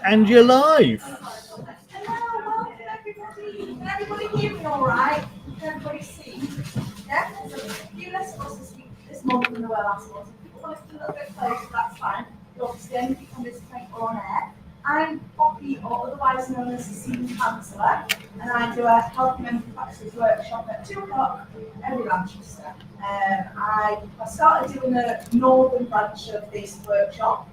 And you're live. Hello, welcome everybody. Can everybody hear me all right? Can everybody see? Yeah? So there's a few less of us this month than there were last month. If people want to a little bit closer, that's fine. You'll obviously anything on this point or on air. I'm Poppy, or otherwise known as the Senior Counsellor, and I do a health and mental practices workshop at 2 o'clock every LAMchester. I started doing a northern branch of this workshop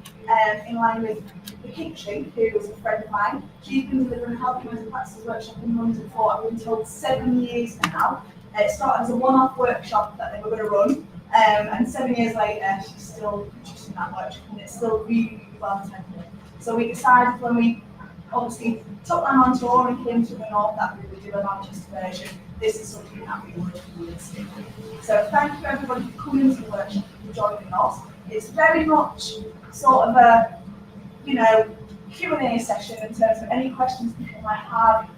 in line with the Kitchen, who was a friend of mine. She's been delivering a health and mental practices workshop in London for, I've been told, 7 years now. It started as a one-off workshop that they were going to run, and 7 years later, she's still producing that workshop, and it's still really, really well attended. So we decided when we obviously took them on tour and came to the north that we would do a LAMchester version. This is something that we would do. So thank you everybody for coming to the workshop and joining us. It's very much sort of a, Q&A session in terms of any questions people might have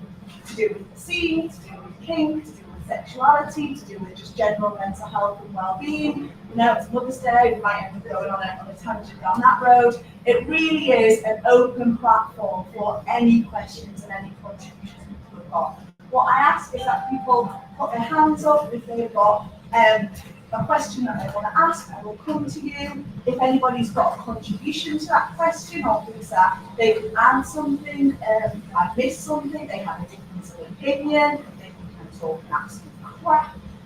to do with the scene, to do with kink, to do with sexuality, to do with just general mental health and well-being. It's Mother's Day, we might end up going on a tangent down that road. It really is an open platform for any questions and any contributions people have got. What I ask is that people put their hands up if they've got a question that they want to ask. I will come to you. If anybody's got a contribution to that question or thinks that they can add something, I missed something, they have a difference of opinion, they can come talk and ask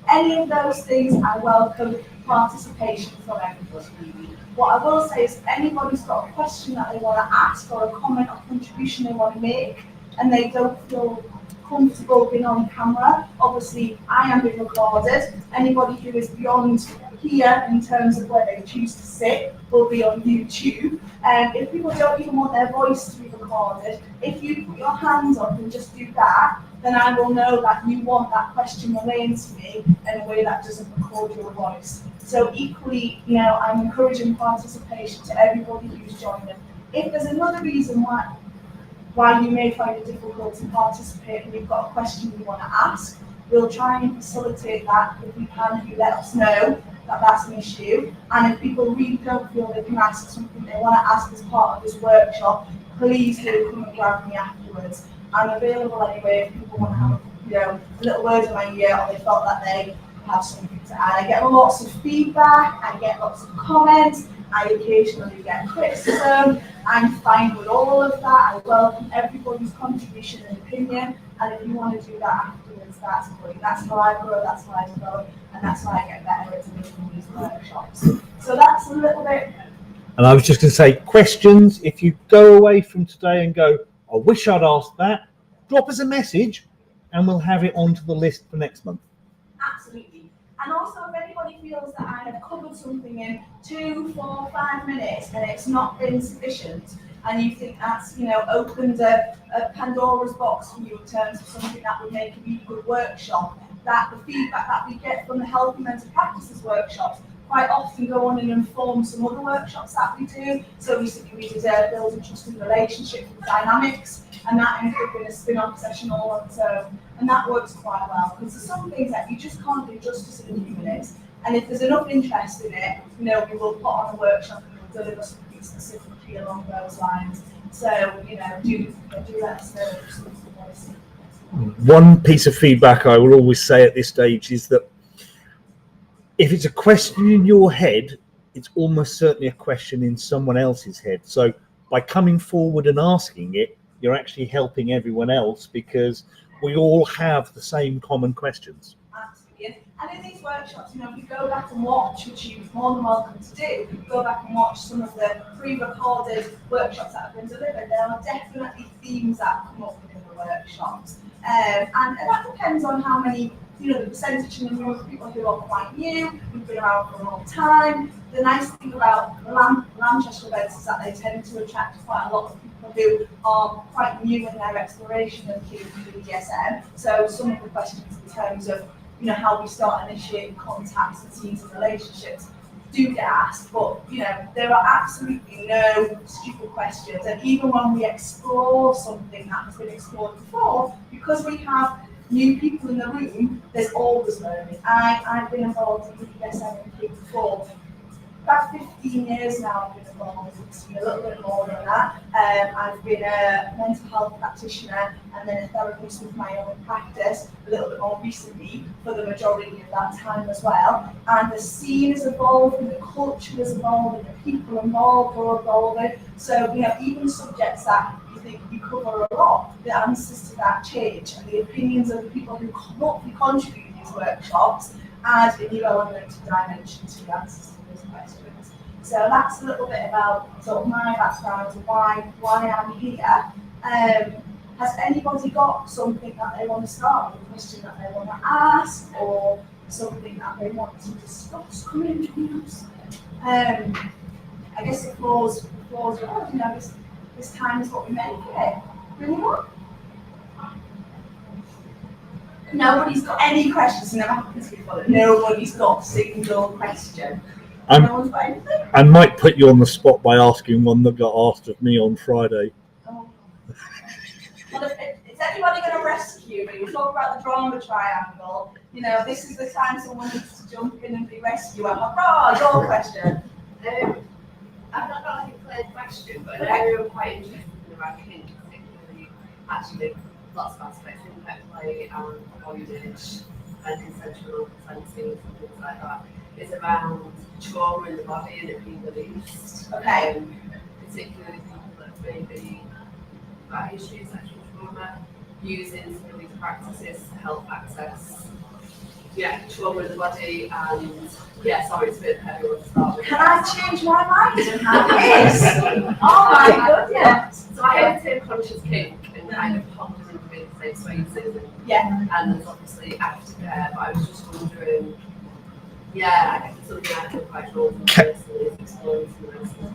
any of those things, I welcome participation from everybody. What I will say is if anybody's got a question that they want to ask or a comment or contribution they want to make and they don't feel comfortable being on camera, obviously I am being recorded. Anybody who is beyond here in terms of where they choose to sit will be on YouTube. If people don't even want their voice to be recorded, if you put your hands up and just do that, then I will know that you want that question relayed to me in a way that doesn't record your voice. So equally, I'm encouraging participation to everybody who's joining. If there's another reason why you may find it difficult to participate and you've got a question you want to ask, we'll try and facilitate that if we can. If you let us know that that's an issue, and if people really don't feel they can ask something they want to ask as part of this workshop, please do come and grab me afterwards. I'm available anyway if people want to have a little word in my ear or they felt that they have something to add. I get lots of feedback, I get lots of comments, I occasionally get criticism. I'm fine with all of that. I welcome everybody's contribution and opinion, and if you want to do that afterwards, that's great. That's how I grow, that's how I grow, and that's how I get better at making these workshops. So that's a little bit. And I was just going to say, questions, if you go away from today and go, I wish I'd asked that, drop us a message and we'll have it onto the list for next month. Absolutely. And also, if anybody feels that I have covered something in 2, 4, 5 minutes and it's not been sufficient, and you think that's opened a Pandora's box for you in terms of something that would make a really good workshop, that the feedback that we get from the health and mental practices workshops quite often go on and inform some other workshops that we do. So recently we did a building trusting relationship with dynamics, and that ended up in a spin-off session all on its own. And that works quite well, because there's some things that you just can't do justice in a few minutes. And if there's enough interest in it, we will put on a workshop and we'll deliver something specifically along those lines. So, do let us know. One piece of feedback I will always say at this stage is that if it's a question in your head, it's almost certainly a question in someone else's head. So by coming forward and asking it, you're actually helping everyone else, because we all have the same common questions. Absolutely. And in these workshops, if you go back and watch, which you're more than welcome to do, go back and watch some of the pre-recorded workshops that have been delivered, there are definitely themes that come up within the workshops. And that depends on how many, the percentage of the people who are quite new, who've been around for a long time. The nice thing about the LAMchester events is that they tend to attract quite a lot of people who are quite new in their exploration of BDSM. So some of the questions in terms of how we start initiating contacts and scenes and relationships do get asked, but there are absolutely no stupid questions. And even when we explore something that has been explored before, because we have new people in the room, there's always learning. I've been involved in BDSM before. about 15 years now I've been involved, it's a little bit more than that. I've been a mental health practitioner and then a therapist with my own practice a little bit more recently for the majority of that time as well. And the scene is evolving, the culture is evolving, the people involved are evolving. So, even subjects that you think you cover a lot, the answers to that change and the opinions of the people who come up and contribute to these workshops add a new element of dimension to the answers to those questions. So that's a little bit about sort of my background and why I'm here. Has anybody got something that they want to start with, a question that they want to ask, or something that they want to discuss, come introduce? I guess the floor's yours, this time is what we make it. Anyone? Nobody's got any questions, never happens before. Nobody's got a single question. No one's got anything? I might put you on the spot by asking one that got asked of me on Friday. Oh. Well, is anybody going to rescue me? We talk about the drama triangle. This is the time someone needs to jump in and be rescued. I'm like, your question. I've not got a clear question, but an area I'm quite interested in about kink, particularly actually lots of aspects in pet play and avoidance and consensual consenting and things like that, is around trauma in the body and it being released. Okay. Particularly people that maybe got history of sexual trauma, using some of these practices to help access trauma in the body and sorry, it's a bit heavy to start with. Can I change my mind and have this? Oh my goodness. So I have a conscious kink and kind of popped into the same spaces and there's obviously aftercare, but I was just wondering, I guess it's something I feel quite drawn to personally is exploring some of those things.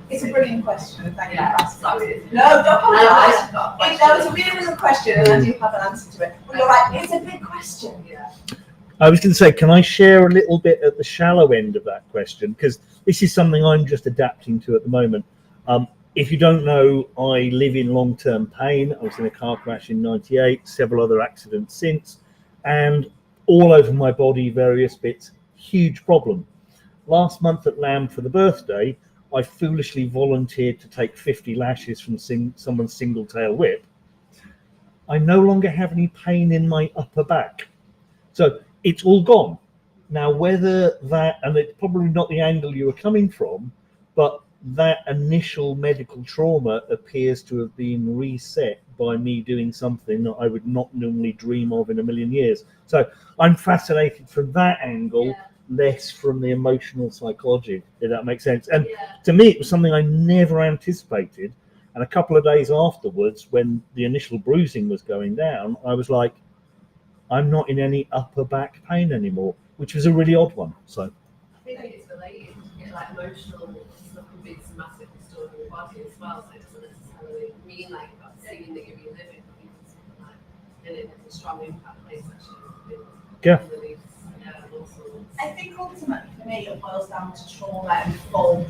It's a brilliant question, thank you for asking. Sorry. No, don't apologise. That was a really good question and I do have an answer to it. But you're right, it's a big question. I was going to say, can I share a little bit at the shallow end of that question? Because this is something I'm just adapting to at the moment. If you don't know, I live in long-term pain. I was in a car crash in '98, several other accidents since, and all over my body, various bits, huge problem. Last month at LAM for the birthday, I foolishly volunteered to take 50 lashes from someone's single tail whip. I no longer have any pain in my upper back. So it's all gone. Now, whether that, and it's probably not the angle you were coming from, but that initial medical trauma appears to have been reset by me doing something that I would not normally dream of in a million years. So I'm fascinated from that angle, less from the emotional psychology, if that makes sense. And to me, it was something I never anticipated. And a couple of days afterwards, when the initial bruising was going down, I was like, I'm not in any upper back pain anymore, which was a really odd one. So I think it's related to like emotional stuff can be somatically stored in the body as well, so it doesn't necessarily mean like that scene that you're reliving, but it's something like in it has a strong impact place actually. Release, I think ultimately for me it boils down to trauma-informed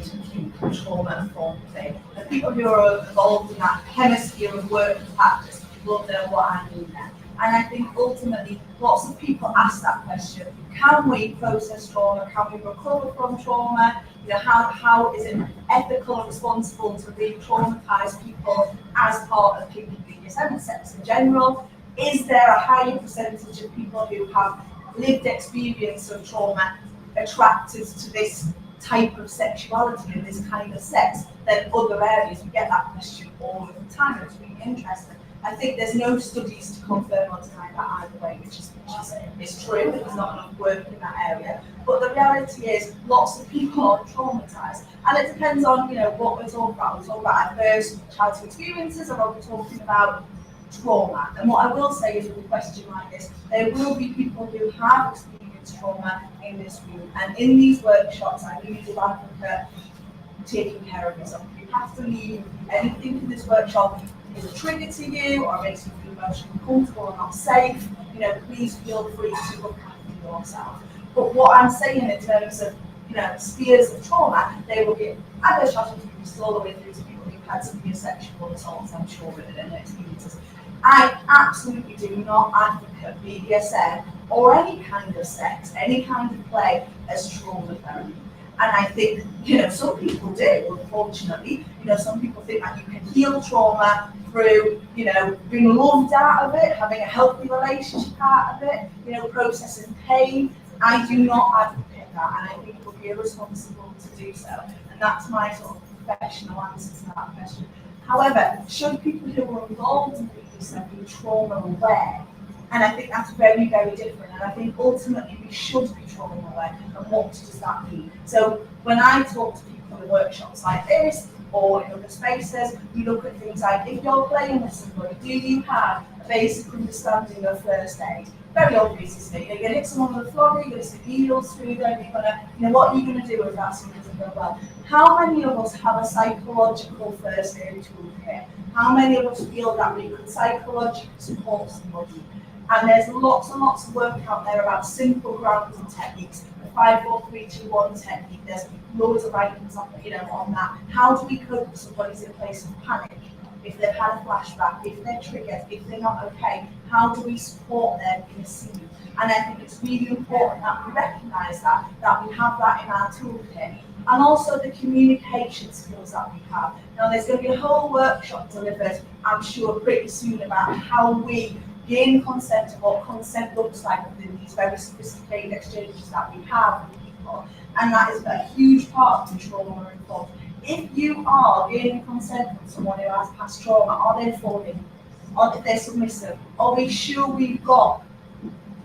thing. The people who are involved in that hemisphere of work and practice will know what I mean there. And I think ultimately lots of people ask that question, can we process trauma, can we recover from trauma? How is it ethical and responsible to re-traumatize people as part of keeping BDSM and sex in general? Is there a higher percentage of people who have lived experience of trauma attracted to this type of sexuality and this kind of sex than other areas? We get that question all the time, it's really interesting. I think there's no studies to confirm or deny that either way, which is true. There's not enough work in that area. But the reality is, lots of people are traumatized, and it depends on what we're talking about. We're talking about adverse childhood experiences, or are we talking about trauma? And what I will say is, with a question like this, there will be people who have experienced trauma in this room, and in these workshops, I need to advocate taking care of yourself. You have to leave anything in this workshop is a trigger to you or makes you feel emotionally comfortable or not safe, please feel free to look after yourself. But what I'm saying in terms of, spheres of trauma, they will be adverse childhood experiences all the way through to people who've had severe sexual assaults, I'm sure, in their experiences. I absolutely do not advocate BDSM or any kind of sex, any kind of play as trauma therapy. And I think, you know, some people do, unfortunately. You know, some people think that you can heal trauma through, you know, being loved out of it, having a healthy relationship out of it, you know, processing pain. I do not advocate that, and I think it would be irresponsible to do so. And that's my sort of professional answer to that question. However, should people who are involved in BDSM be trauma aware? And I think that's very, very different. And I think ultimately we should be trauma aware. And what does that mean? So when I talk to people in workshops like this or in other spaces, we look at things like, if you're playing with somebody, do you have a basic understanding of first aid? Very obvious, isn't it? You're going to hit someone on the floor, you're going to stick needles through them, you're going to, you know, what are you going to do if that something doesn't go well? How many of us have a psychological first aid toolkit? How many of us feel that we could psychologically support somebody? And there's lots and lots of work out there about simple grounding techniques. The 5, 4, 3, 2, 1 technique. There's loads of items on, you know, on that. How do we cope with somebody's in a place of panic? If they've had a flashback, if they're triggered, if they're not okay, how do we support them in a scene? And I think it's really important that we recognise that we have that in our toolkit. And also the communication skills that we have. Now there's going to be a whole workshop delivered, I'm sure, pretty soon about how we gain consent and what consent looks like within these very sophisticated exchanges that we have with people. And that is a huge part of the trauma informed. If you are gaining consent from someone who has past trauma, are they informing? Or if they're submissive? Are we sure we've got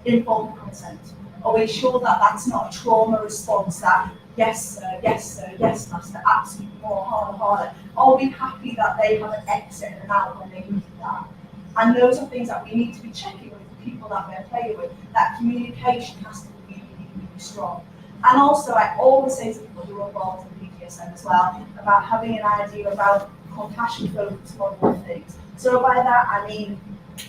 informed consent? Are we sure that that's not a trauma response that, yes sir, yes sir, yes master, absolutely more, harder, harder? Are we happy that they have an exit and an out when they need that? And those are things that we need to be checking with the people that we're playing with. That communication has to be really, really, really strong. And also, I always say to people who are involved in BDSM as well, about having an idea about compassion focused model of things. So by that, I mean,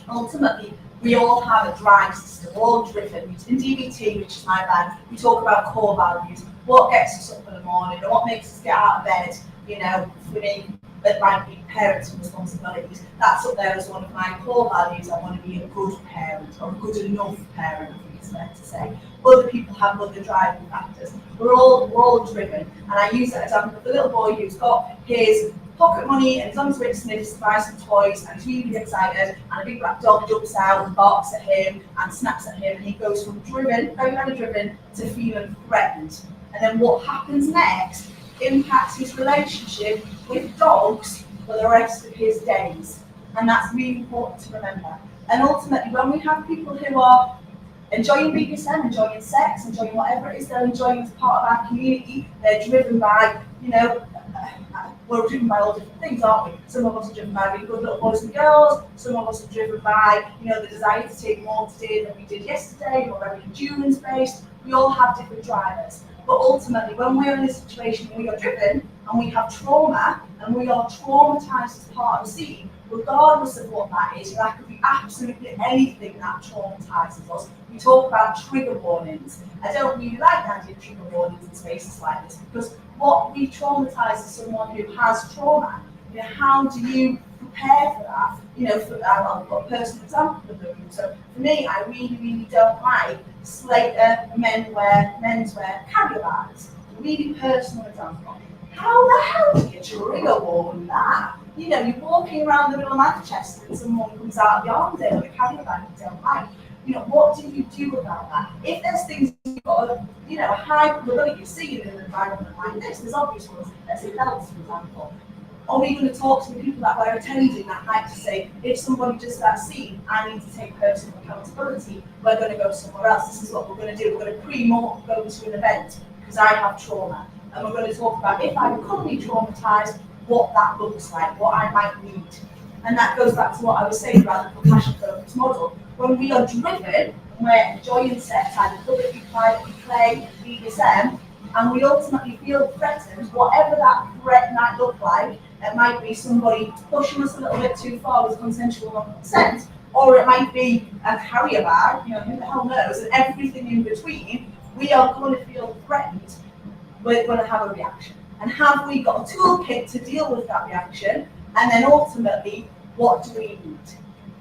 ultimately, we all have a drive system, we're all driven. In DBT, which is my band, we talk about core values. What gets us up in the morning, or what makes us get out of bed, you know, for me, that might be parenting responsibilities. That's up there as one of my core values. I want to be a good parent, or a good enough parent, I think it's fair to say. Other people have other driving factors. We're all driven. And I use that example of the little boy who's got his pocket money and he's on his way to sniffs to buy some toys and he's really excited, and a big black dog jumps out and barks at him and snaps at him, and he goes from driven, very, very driven, to feeling threatened. And then what happens next impacts his relationship with dogs for the rest of his days. And that's really important to remember. And ultimately, when we have people who are enjoying BDSM, enjoying sex, enjoying whatever it is they're enjoying as part of our community, they're driven by, you know, we're driven by all different things, aren't we? Some of us are driven by being good little boys and girls, some of us are driven by, you know, the desire to take more today than we did yesterday, or very endurance-based. We all have different drivers. But ultimately, when we're in a situation where we are driven and we have trauma and we are traumatized as part of the scene, regardless of what that is, that could be absolutely anything that traumatizes us. We talk about trigger warnings. I don't really like the idea of trigger warnings in spaces like this, because what we traumatize is someone who has trauma. You know, how do you prepare for that? You know, I'll put a personal example of the room. So for me, I really, really don't like Slater menswear carrier bags. Really personal example. How the hell do you trigger warn that? You know, you're walking around the middle of Manchester and someone comes out of the arms there with a carrier bag you don't like. You know, what do you do about that? If there's things you've got, you know, a high probability of seeing in an environment like this, there's obvious ones. Let's say belts, for example. Are we going to talk to the people that we're attending that like to say, if somebody does that scene, I need to take personal accountability, we're going to go somewhere else. This is what we're going to do. We're going to pre-mortem go to an event because I have trauma. And we're going to talk about, if I become re-traumatized, what that looks like, what I might need. And that goes back to what I was saying about the compassion focused model. When we are driven, and we're enjoying sex, either publicly, privately, play, BDSM, and we ultimately feel threatened, whatever that threat might look like, it might be somebody pushing us a little bit too far with consensual non-consent, or it might be a carrier bag, you know, who the hell knows, and everything in between, we are going to feel threatened. We're going to have a reaction. And have we got a toolkit to deal with that reaction? And then ultimately, what do we need?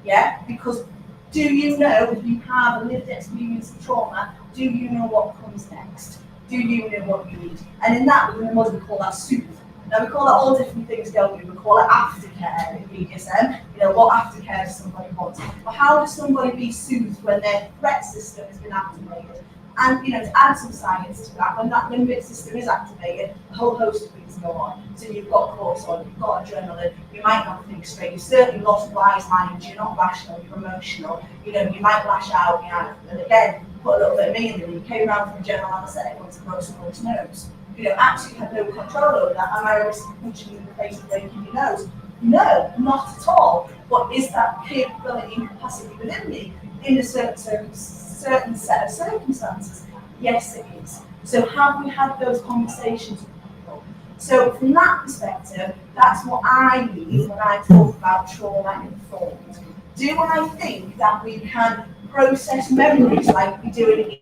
Yeah, because do you know, if you have a lived experience of trauma, do you know what comes next? Do you know what you need? And in that, within the model, we call that soothe. Now we call that all different things, don't we? We call it aftercare in BDSM. You know, what aftercare does somebody want? But how does somebody be soothed when their threat system has been activated? And you know, to add some science to that, when that limbic system is activated, a whole host of things go on. So you've got cortisol, you've got adrenaline, you might not think straight, you've certainly lost wise mind, you're not rational, you're emotional, you know, you might lash out, you know, and again, put a little bit of me in there, you came around from general anaesthetic once broke someone's nose. You know, absolutely had no control over that. Am I always punching you in the face and breaking your nose? No, not at all. But is that capability and capacity within me in a certain set of circumstances? Yes, it is. So have we had those conversations with people? So from that perspective, that's what I mean when I talk about trauma informed. Do I think that we can process memories like we do in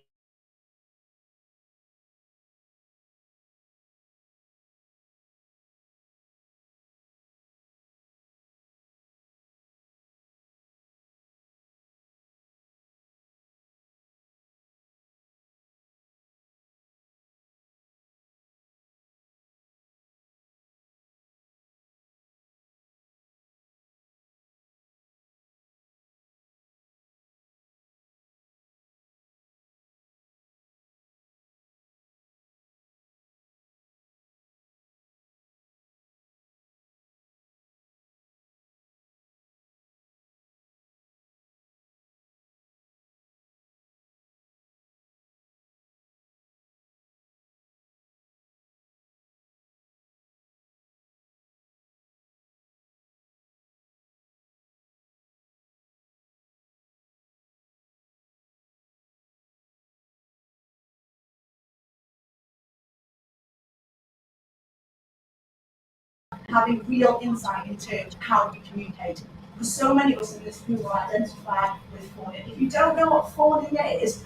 having real insight into how we communicate. Because so many of us in this room will identify with fawning. If you don't know what fawning is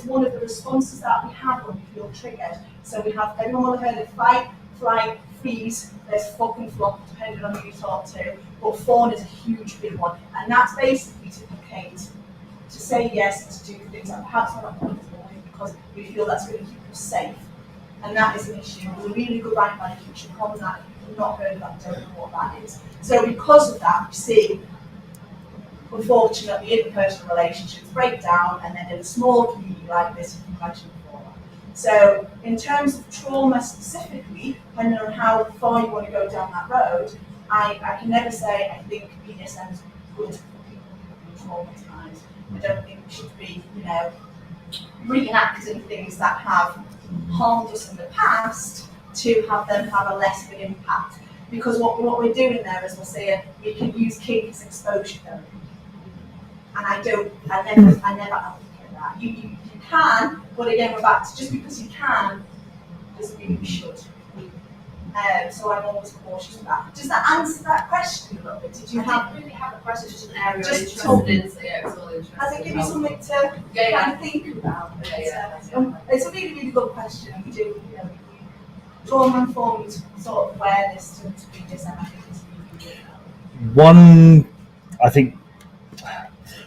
one of the responses that we have when we feel triggered. So we have, everyone will have heard of fight, flight, freeze, there's fuck and flop, depending on who you talk to. But fawn is a huge big one. And that's basically to placate, to say yes, to do things that perhaps we're not comfortable with because we feel that's going to keep us safe. And that is an issue. There's a really good right by the should problem that you've not heard of that, don't know what that is. So because of that, we see, unfortunately, interpersonal relationships break down, and then in a small community like this, you can imagine before that. So in terms of trauma specifically, depending on how far you want to go down that road, I can never say I think BDSM is good for people who have been traumatized. I don't think we should be, you know, reenacting things that have harmed us in the past to have them have a less of an impact. Because what we're doing there is we're saying we can use kink as exposure therapy. And I never advocate that. You can, but again we're back to just because you can doesn't mean you should. So I'm always cautious of that. Does that answer that question a little bit? Did you I didn't really have a question, just an area Just interested talk. in, so yeah, it was all interesting. Has it given you something to kind of think about? It's a really, really good question. We do, you know, trauma-informed sort of awareness to BDSM, I think is really good.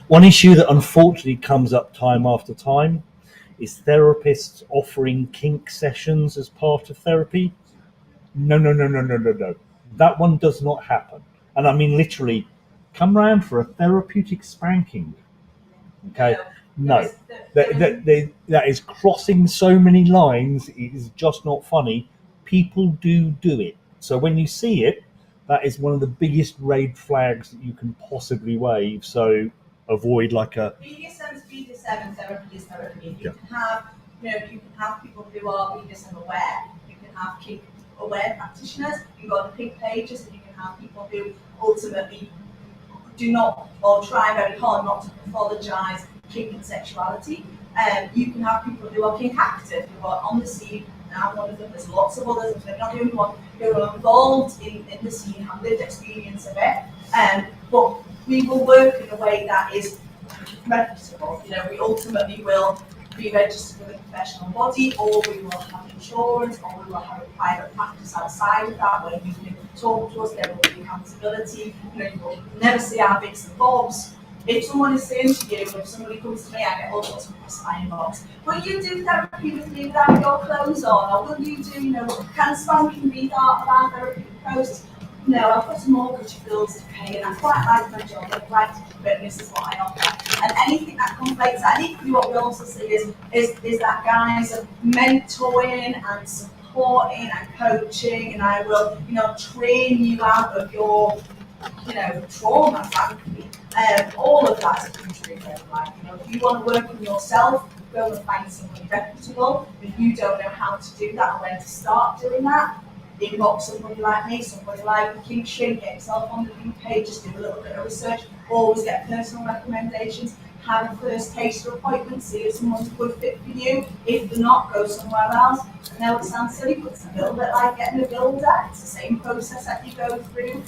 One issue that unfortunately comes up time after time is therapists offering kink sessions as part of therapy. No. That one does not happen. And I mean literally, come round for a therapeutic spanking. Okay? No. That is crossing so many lines, it is just not funny. People do it. So when you see it, that is one of the biggest red flags that you can possibly wave. So avoid like a BDSM is BDSM and therapy is therapy. You Yeah. can have, you know, you can have people who are BDSM aware. You can have kink aware practitioners. You've got the pink pages, and you can have people who ultimately do not or try very hard not to pathologize kink and sexuality. You can have people who are kink active, who are on the scene. And I'm one of them. There's lots of others, and they're not the only one who are involved in the scene, have lived experience of it. But we will work in a way that is reputable. You know, we ultimately will be registered with a professional body, or we will have insurance, or we will have a private practice outside of that where you can talk to us. There will be accountability. You know, you will never see our bits and bobs. If someone is saying to you, if somebody comes to me, I get all sorts of requests in my inbox. Will you do therapy with me without your clothes on? Or will you do, can spanking be part of our therapy process? No, I've got a mortgage bills to pay, and I quite like my job. I like to keep it, and this is what I offer. And anything that conflicts, and equally what we also see is that guys of mentoring and supporting and coaching, and I will, train you out of your, trauma, frankly. All of that is a country life. If you want to work on yourself, go and find somebody reputable. If you don't know how to do that or when to start doing that, inbox somebody like me, somebody like King Shrink, get yourself on the link page, just do a little bit of research, always get personal recommendations, have a first taster appointment, see if someone's a good fit for you. If they're not, go somewhere else. I know it sounds silly, but it's a little bit like getting a builder. It's the same process that you go through.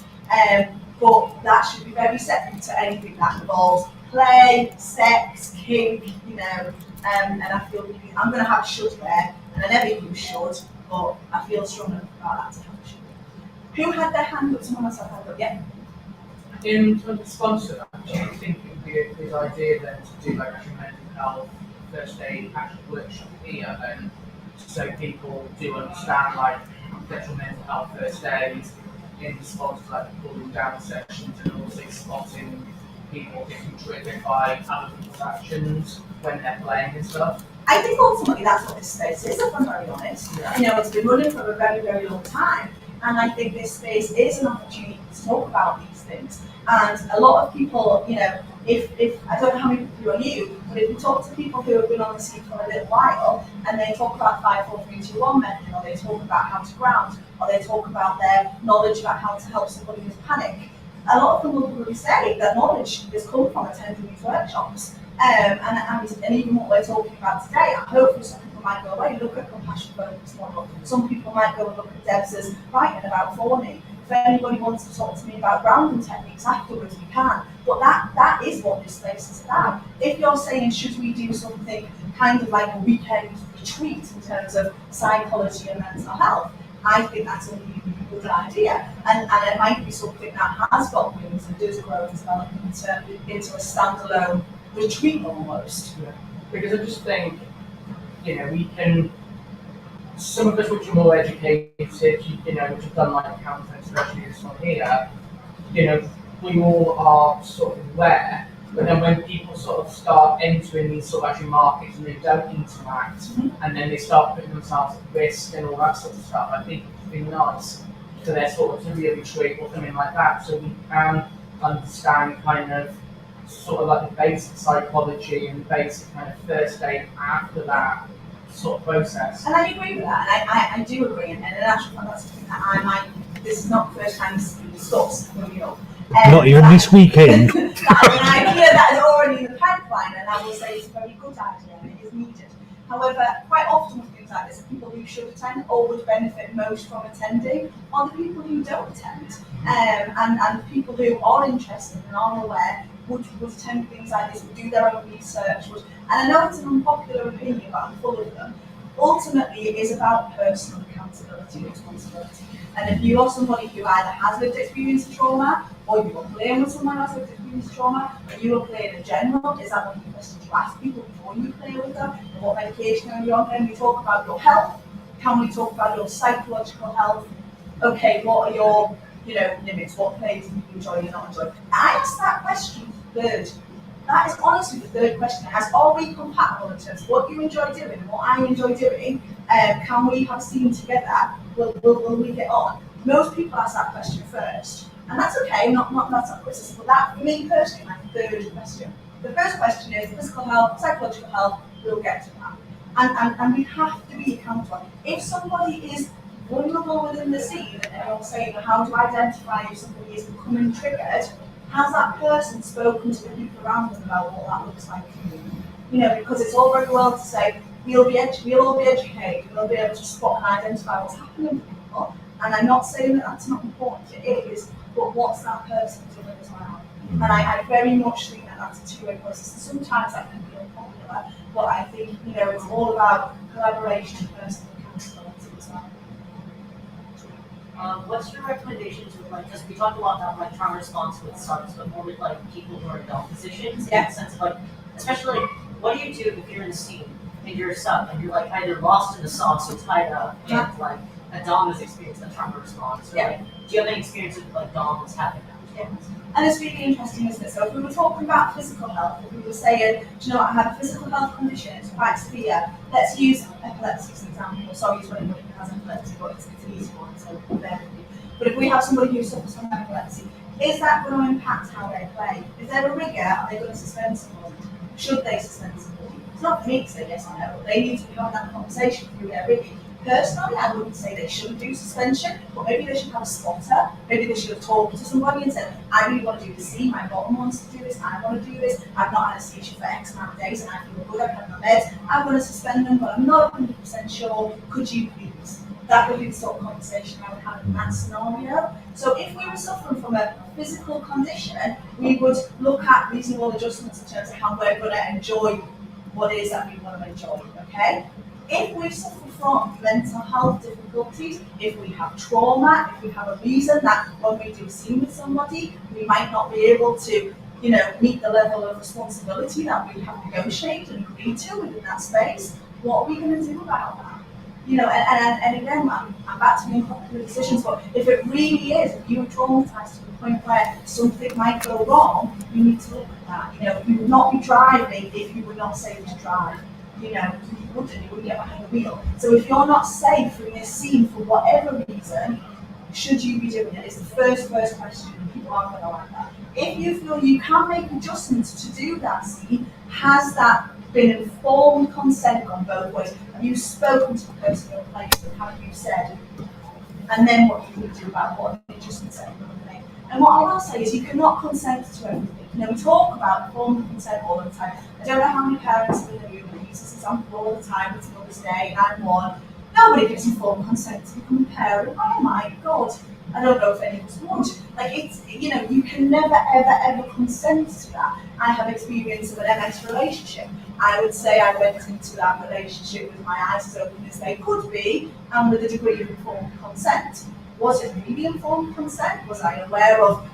But that should be very separate to anything that involves play, sex, kink, and I feel really, I'm going to have a should there, and I never use should, but I feel strong enough about that to have a should. Who had their hand up? Someone else had their hand up, yeah? In response to that, do you think it would be a good idea then to do like actual mental health first aid actual workshop here then, so people do understand like actual mental health first aid in response to like the cooling down sessions, and also spotting people getting triggered by other people's actions when they're playing and stuff? I think ultimately that's what this space is, if I'm very honest. Yeah. It's been running for a very, very long time, and I think this space is an opportunity to talk about these things. And a lot of people, if I don't know how many people are new, but if you talk to people who have been on the scene for a little while, and they talk about 5, 4, 3, 2, 1 method, or they talk about how to ground, or they talk about their knowledge about how to help somebody with panic, a lot of them will probably say that knowledge has come from attending these workshops. And even what we're talking about today, I hope some people might go away, look at compassion focused model. Some people might go and look at Deb's writing about fawning. If anybody wants to talk to me about grounding techniques afterwards, we can. But that is what this place is about. If you're saying, should we do something kind of like a weekend retreat in terms of psychology and mental health, I think that's a really, really good idea. And it might be something that has got wings and does grow and develop into a standalone retreat almost. Yeah. Because I just think, we can, some of us which are more educated, which have done like accounting, especially this one here, we all are sort of aware, but then when people sort of start entering these sort of actual markets and they don't interact, and then they start putting themselves at risk and all that sort of stuff, I think it would be nice to their sort of to be a retreat or something like that, so we can understand kind of sort of like the basic psychology and the basic kind of first aid after that sort of process. And I agree with that, and I do agree, and in actual fact that's something that this is not the first time this has been discussed, Not even this weekend. That's an idea that is already in the pipeline, and I will say it's a very good idea and it is needed. However, quite often with things like this, the people who should attend or would benefit most from attending are the people who don't attend. And the people who are interested and are aware would attend things like this, would do their own research, and I know it's an unpopular opinion, but I'm full of them. Ultimately, it is about personal accountability and responsibility. And if you are somebody who either has lived experience of trauma, or you are playing with someone who has lived experience of trauma, or you are playing in general, is that one of the questions you ask people before you play with them? And what medication are you on? Can we talk about your health? Can we talk about your psychological health? Okay, what are your limits? What plays do you enjoy and not enjoy? I asked that question third. That is honestly the third question. Are we compatible in terms of what you enjoy doing and what I enjoy doing? Can we have seen together? Will we get on? Most people ask that question first, and that's okay. That's not criticism, but that for me personally, my third question. The first question is physical health, psychological health. We'll get to that, and we have to be accountable. If somebody is vulnerable within the scene, and you're saying, how do I identify if somebody is becoming triggered? Has that person spoken to the people around them about what that looks like for you? Because it's all very well to say, we'll all be educated, we'll be able to spot and identify what's happening to people. And I'm not saying that that's not important, it is, but what's that person doing as well? And I very much think that that's a two-way process. And sometimes that can be unpopular, but I think, it's all about collaboration and personal accountability as well. What's your recommendations with like, because we talked a lot about like trauma response with subs, but more with like people who are in adult positions, in the sense of like, especially like, what do you do if you're in a scene and you're a sub and you're like either lost in the sauce or tied up and like a dom has experienced a trauma response, or like, do you have any experience with like doms having that response? And it's really interesting, isn't it? So if we were talking about physical health, if we were saying, do you know what, I have a physical health condition, it's quite severe, let's use epilepsy as an example. Sorry to anybody who has epilepsy, but it's an easy one, so bear with me. But if we have somebody who suffers from epilepsy, is that going to impact how they play? If they're a rigger, are they going to suspend someone? Should they suspend someone? It's not for me to say yes or no. They need to be having that conversation through their rigging. Personally, I wouldn't say they shouldn't do suspension, but maybe they should have a spotter. Maybe they should have talked to somebody and said, I really want to do the scene, my bottom wants to do this, I want to do this, I've not had a seizure for X amount of days and I feel good, I've had my meds, I want to suspend them, but I'm not 100% sure, could you please? That would be the sort of conversation I would have in that scenario. So if we were suffering from a physical condition, we would look at reasonable adjustments in terms of how we're going to enjoy what it is that we want to enjoy, okay? If we suffer from mental health difficulties, if we have trauma, if we have a reason that when we do a scene with somebody, we might not be able to, meet the level of responsibility that we have negotiated and agreed to within that space, what are we going to do about that? And again, I'm back to the unpopular decisions, but if it really is, if you are traumatized to the point where something might go wrong, you need to look at that. You would not be driving if you were not safe to drive. You wouldn't get behind the wheel. So if you're not safe in this scene for whatever reason, should you be doing it? It's the first question. People aren't going to like that. If you feel you can make adjustments to do that scene, has that been informed consent on both ways? Have you spoken to the person you're playing with? Have you said? And then what you can do about what the adjustments that you're going to make. And what I will say is you cannot consent to everything. We talk about informed consent all the time. I don't know how many parents are in the room that use this example all the time. It's Mother's Day and I'm one. Nobody gives informed consent to become a parent. Oh my God. I don't know if anyone's would. Like it's, you can never, ever consent to that. I have experience of an MS relationship. I would say I went into that relationship with my eyes as open as they could be and with a degree of informed consent. Was it really informed consent? Was I aware of,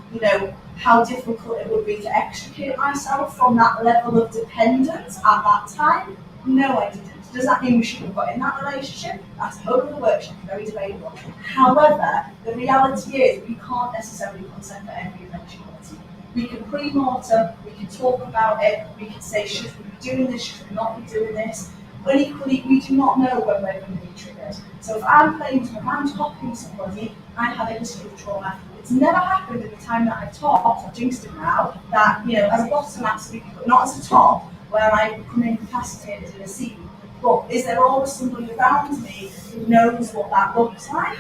how difficult it would be to extricate myself from that level of dependence at that time? No, I didn't. Does that mean we shouldn't have got in that relationship? That's a whole other workshop, very debatable. However, the reality is we can't necessarily consent for every eventuality. We can pre-mortem, we can talk about it, we can say, should we be doing this, should we not be doing this? But equally, we do not know when we're going to be triggered. So if I'm playing to, if I'm topping somebody, I have a history of trauma. It's never happened in the time that I've topped, I've jinxed it now, that, as a bottom absolutely, but not as a top, where I become incapacitated in a scene. But is there always somebody around me who knows what that looks like?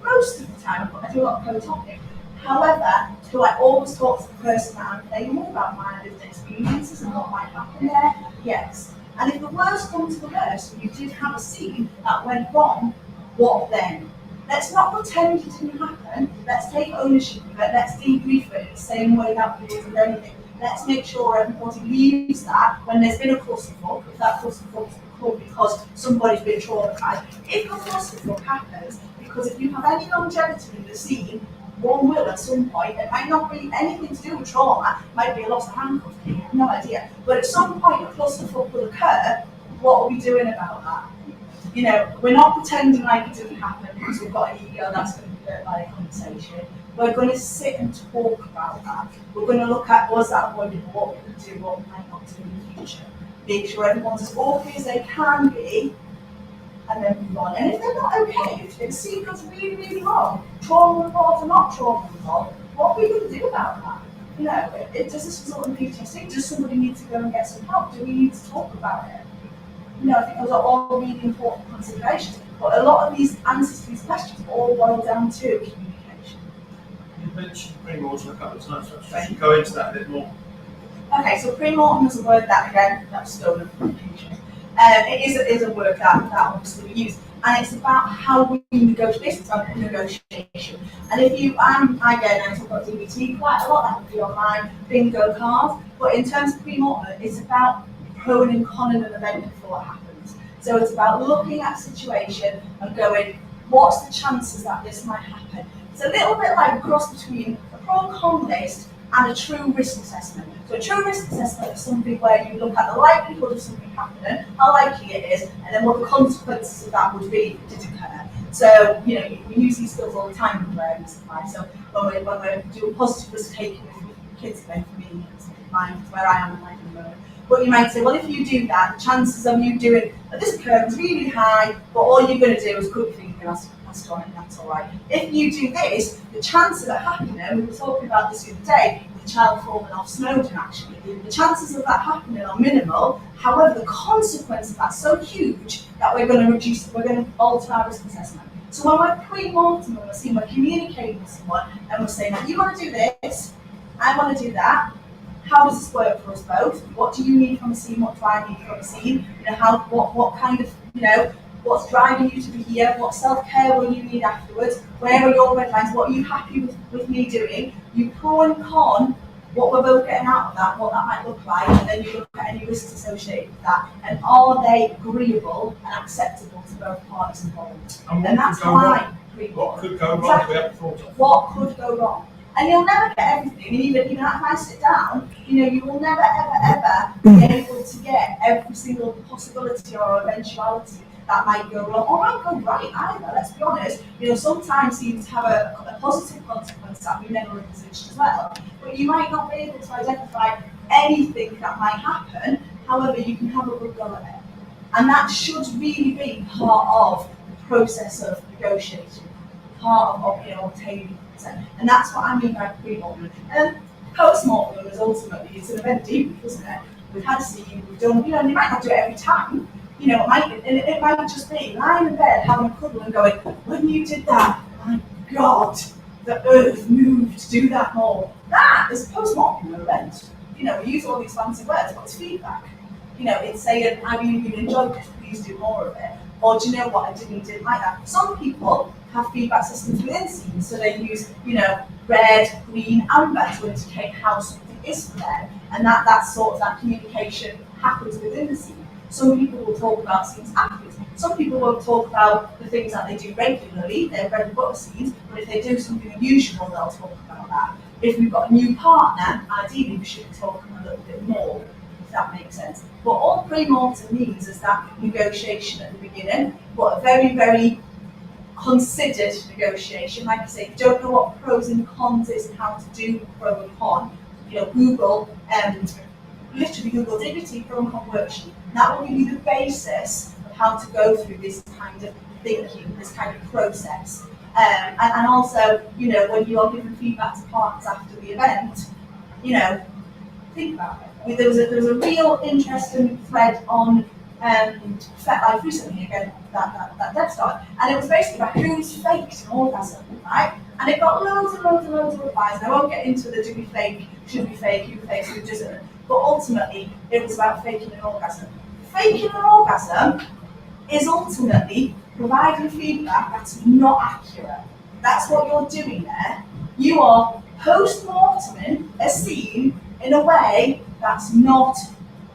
Most of the time, I do a lot of co-topping. However, do I always talk to the person that I'm playing with about my lived experiences and what might happen there? Yes. And if the worst comes to the worst, and you did have a scene that went wrong, what then? Let's not pretend it didn't happen. Let's take ownership of it. Let's debrief it in the same way that we did with anything. Let's make sure everybody leaves that when there's been a clusterfuck, if that clusterfuck's occurred because somebody's been traumatized. If a clusterfuck happens, because if you have any longevity in the scene, one will at some point. It might not be anything to do with trauma, it might be a loss of handcuff, I have no idea. But at some point, a clusterfuck will occur. What are we doing about that? We're not pretending like it didn't happen because we've got an ego that's going to be hurt by a conversation. We're going to sit and talk about that. We're going to look at, was that avoidable, what we could do, what we might not do in the future. Make sure everyone's as okay as they can be, and then move on. And if they're not okay, if the scene goes really, really wrong, trauma involved or not trauma involved, what are we going to do about that? Does this result in PTSD? Does somebody need to go and get some help? Do we need to talk about it? I think those are all really important considerations. But a lot of these answers to these questions all boil down to communication. You mentioned pre-mortem a couple of times, so I should go into that a bit more. Okay, so pre-mortem is a word that, again, that's stolen from communication. It is a word that obviously we use. And it's about how we negotiate. It's about negotiation. And if you, I talk about DBT quite a lot, that would be on my bingo card. But in terms of pre-mortem, it's about proing and conning an event before it happens. So it's about looking at a situation and going, what's the chances that this might happen? It's a little bit like a cross between a pro and con list and a true risk assessment. So a true risk assessment is something where you look at the likelihood of something happening, how likely it is, and then what the consequences of that would be if it did occur. So, you know, we use these skills all the time in awareness. So when we're doing positive risk taking with kids, again, for me, it's where I am in life at the moment. But you might say, well, if you do that, the chances of you doing this occurring is really high, but all you're going to do is quickly you can ask on it, and that's all right. If you do this, the chance of it happening, we were talking about this the other day, with the child falling off Snowdon actually, the chances of that happening are minimal. However, the consequence of that's so huge that we're going to alter our risk assessment. So when we're pre-mortem, when we're communicating with someone, and we're saying, you want to do this, I want to do that. How does this work for us both? What do you need from a scene? What do I need from a scene? You know, what kind of, you know, what's driving you to be here? What self-care will you need afterwards? Where are your red lines? What are you happy with me doing? You pro and con what we're both getting out of that, what that might look like, and then you look at any risks associated with that, and are they agreeable and acceptable to both parties involved? And that's why what could go wrong? We haven't thought of. What could go wrong? And you'll never get everything, and even if I sit down, you know, you will never, ever be able to get every single possibility or eventuality that might go wrong, or might go right either, let's be honest. You know, sometimes scenes have a positive consequence that we never envisaged as well, but you might not be able to identify anything that might happen, however, you can have a good go at it. And that should really be part of the process of negotiating, part of you know, obtaining consent. And that's what I mean by pre-mortem. Post-mortem is ultimately, it's an event debrief, isn't it? We've had a scene, we've done, you know, and you might not do it every time. You know, it might just be lying in bed, having a cuddle and going, when you did that, my God, the earth moved to do that more. That is a post-mortem event. You know, we use all these fancy words, but it's feedback. You know, it's saying, I really enjoyed this, please do more of it. Or do you know what, I didn't like that. Some people have feedback systems within scenes, so they use, you know, red, green, amber to indicate how something is for them. And that's sort of that communication happens within the scene. Some people will talk about scenes afterwards. Some people will talk about the things that they do regularly, their bread and butter scenes, but if they do something unusual, they'll talk about that. If we've got a new partner, ideally we should be talking a little bit more, if that makes sense. But all pre-mortem means is that negotiation at the beginning, but a very, very considered negotiation. Like I say, if you don't know what pros and cons is and how to do pro and con, you know, Google, literally Google dignity pro and con worksheet. That will give you the basis of how to go through this kind of thinking, this kind of process. And also, you know, when you are giving feedback to partners after the event, you know, think about it. I mean, there was a real interesting thread on FetLife recently, again, that Deb started, and it was basically about who's faked an orgasm, right? And it got loads and loads and loads of replies, and I won't get into the do we fake, should we fake, who fakes, who doesn't, but ultimately, it was about faking an orgasm. Faking an orgasm is ultimately providing feedback that's not accurate. That's what you're doing there. You are post-morteming a scene in a way that's not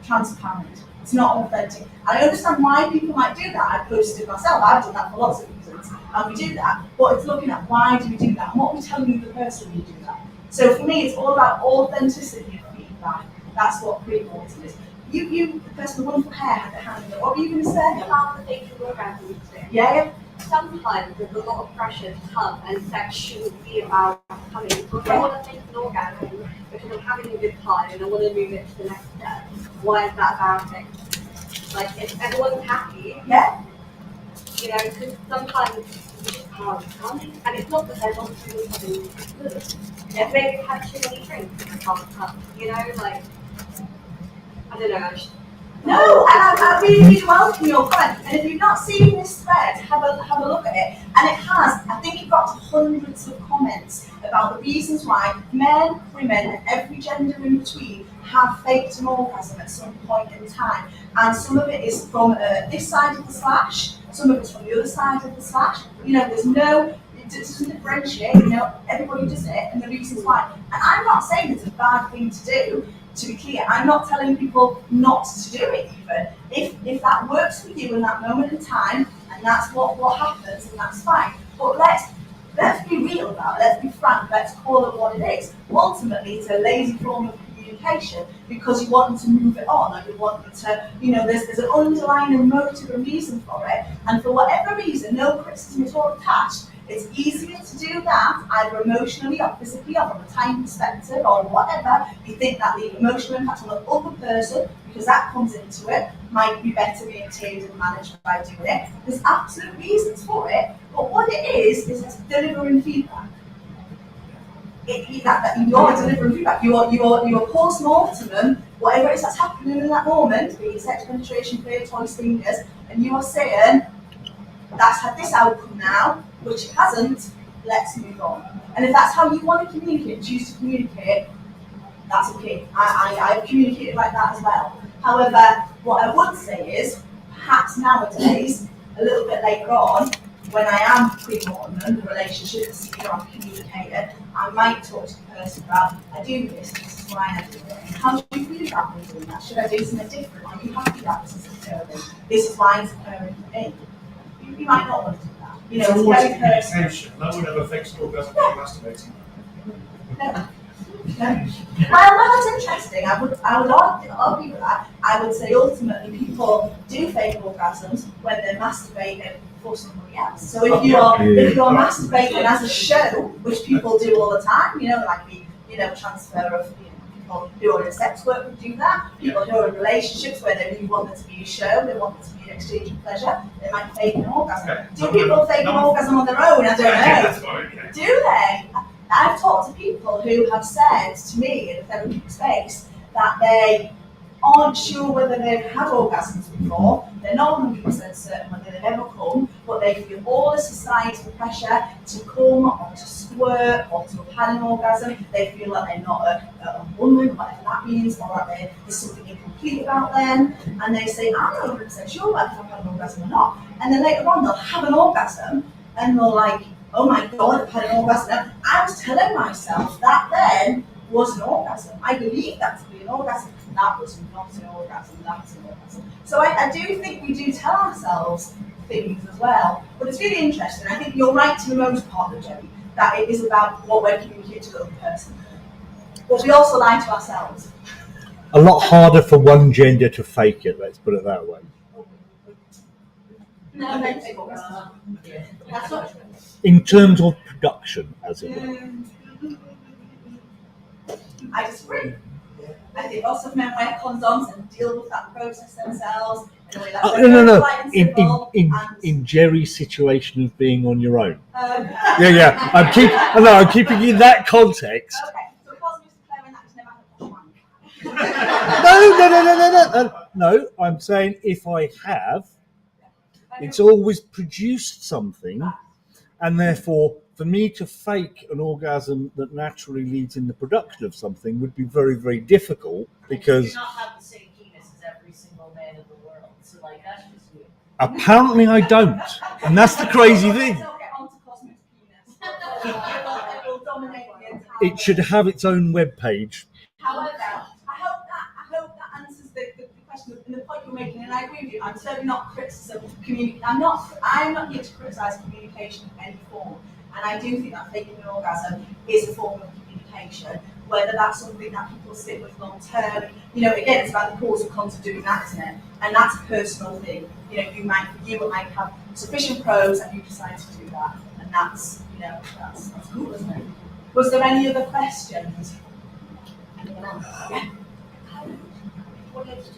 transparent. It's not authentic. I understand why people might do that. I've posted myself. I've done that for lots of reasons, and we do that. But it's looking at why do we do that, and what we're telling the person we do that. So for me, it's all about authenticity of feedback. That's what pre-mortem is. You, the person with wonderful hair, had their hand up. What were you going to say? About the thing to look at thing. Yeah. Sometimes there's a lot of pressure to come, and sex shouldn't be about coming. If I want to take an orgasm because I'm having a good time and I want to move it to the next step, why is that bad thing? Like, if everyone's happy, Yeah. you know, because sometimes you just can't come, and it's not that they're not doing something good. If maybe they've had too many drinks and they can't come, you know, like, I don't know. No, and I really welcome your comment. And if you've not seen this thread, have a look at it. And it has, I think it got to hundreds of comments about the reasons why men, women, and every gender in between have faked an orgasm at some point in time. And some of it is from this side of the slash, some of it's from the other side of the slash. You know, it doesn't differentiate, you know, everybody does it and the reasons why. And I'm not saying it's a bad thing to do. To be clear, I'm not telling people not to do it even. If that works for you in that moment in time, and that's what happens, and that's fine. But let's be real about it. Let's be frank. Let's call it what it is. Ultimately, it's a lazy form of communication because you want them to move it on, or you want them to, there's an underlying motive and reason for it, and for whatever reason, no criticism at all attached. It's easier to do that either emotionally or physically or from a time perspective or whatever. You think that the emotional impact on the other person, because that comes into it, might be better being tamed and managed by doing it. There's absolute reasons for it, but what it is it's delivering feedback. That you are delivering feedback. You are post-mortem, whatever it is that's happening in that moment, be it sex penetration, play, toys, fingers, and you are saying, that's had this outcome now, which it hasn't, let's move on. And if that's how you want to communicate, choose to communicate, that's okay. I've communicated like that as well. However, what I would say is, perhaps nowadays, a little bit later on, when I am pre-mortem and the relationship is I've communicated, I might talk to the person about, I do this is why I do it. How do you feel about me doing that? Should I do something different? Are you happy that this is occurring? This is why it's occurring for me. You might not want to do that. It's it's always very personal. communication. No one ever thinks orgasm when masturbating. No. Well, that's interesting. I would argue with that. I would say ultimately people do fake orgasms when they're masturbating for somebody else. So if you're masturbating as a show, which people do all the time, like the transfer of people who are in sex work would do that. People who are in relationships where they really want it to be a show, they want it to be an exchange of pleasure, they might fake an orgasm. Okay. Do people fake an orgasm on their own? I don't know. That's fine, yeah. Do they? I've talked to people who have said to me in the therapeutic space that they aren't sure whether they've had orgasms before, they're not 100% certain whether they've ever come, but they feel all the societal pressure to come or to squirt or to have had an orgasm. They feel like they're not a woman, whatever that means, or that there's something incomplete about them, and they say, I'm not 100% sure whether I've had an orgasm or not. And then later on, they'll have an orgasm, and they're like, oh my God, I've had an orgasm. I was telling myself that then was an orgasm. I believe that to be an orgasm. That was not an orgasm, that's an orgasm. So I do think we do tell ourselves things as well. But it's really interesting. I think you're right to the most part of it, Jerry, that it is about what we're communicating to the other person. But we also lie to ourselves. A lot harder for one gender to fake it, let's put it that way. No, men fake orgasms. That's not true. In terms of production, as it were. I disagree. I think lots of men wear condoms and deal with that process themselves. No. In Jerry's situation of being on your own. Yeah. I'm keeping in that context. Okay, so it wasn't just declaring that he's never had a wank. No. I'm saying if I have, it's always produced something, and therefore, for me to fake an orgasm that naturally leads in the production of something would be very, very difficult because. You do not have the same penis as every single man in the world, so that's just weird. Apparently, I don't, and that's the crazy thing. It should have its own web page. However, I hope that answers the question and the point you're making, and I agree with you. I'm certainly not criticism of communication. I'm not here to criticise communication in any form, and I do think that faking an orgasm is a form of communication. Whether that's something that people stick with long term, again, it's about the pros and cons of doing that, isn't it? And that's a personal thing. You might have sufficient pros, and you decide to do that, and that's cool, isn't it? Was there any other questions? Anyone else? Yeah. I wanted to